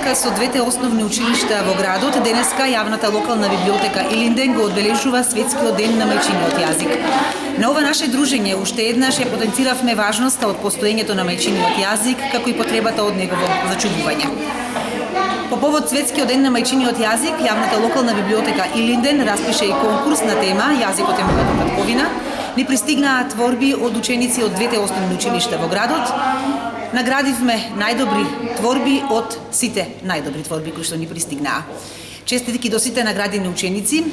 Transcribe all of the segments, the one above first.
заедничка со двете основни училишта во градот, денеска јавната локална библиотека Илинден го одбележува Светскиот ден на мајчиниот јазик. На ова наше дружење уште еднаш ја потенциравме важноста од постоењето на мајчиниот јазик, како и потребата од негово зачувување. По повод Светскиот ден на мајчиниот јазик, јавната локална библиотека Илинден распише и конкурс на тема Јазикот е мојата татковина. Ни пристигнаа творби од ученици од двете основни училишта во градот. Наградивме најдобри творби од сите најдобри творби кои што ни пристигнаа. Честитки до сите наградени ученици,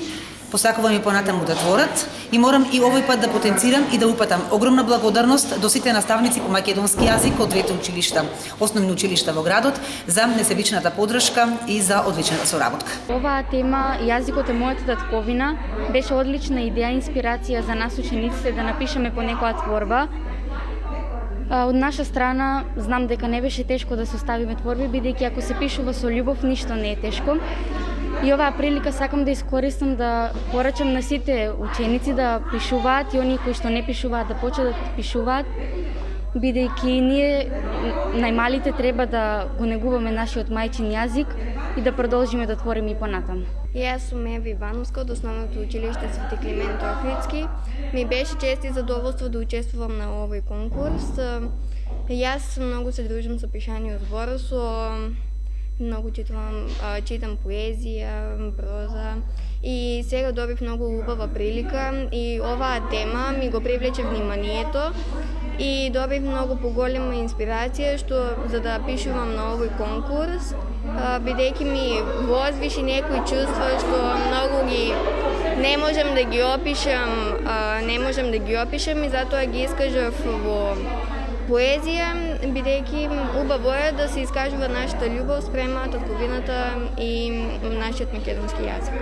посакувам и понатаму да творат и морам и овој пат да потенцирам и да упатам огромна благодарност до сите наставници по македонски јазик од двете училишта, основни училишта во градот, за несебичната поддршка и за одличната соработка. Оваа тема Јазикот е мојата татковина беше одлична идеја, инспирација за нас учениците да напишеме по некоја творба. Од наша страна знам дека не беше тешко да се оставиме творби, бидејќи ако се пишува со љубов, ништо не е тешко. И оваа прилика сакам да искористам да порачам на сите ученици да пишуваат и оние кои што не пишуваат да почнат да пишуваат, бидејќи ние најмалите треба да го негуваме нашиот мајчин јазик и да продолжиме да твориме и понатаму. Јас сум Ева Ивановска од основното училиште Свети Климент Охридски. Ми беше чест и задоволство да учествувам на овој конкурс. Јас многу се дружам со пишаниот збор, многу читам поезија, проза и сега добив многу убава прилика и оваа тема ми го привлече вниманието и добив многу поголема инспирација за да пишувам на овој конкурс, бидејќи ми возвиши некои чувства што многу не можам да ги опишам и затоа ги искажав во поезија, бидејќи убаво е да се искажува нашата љубов спрема татковината и нашиот македонски јазик.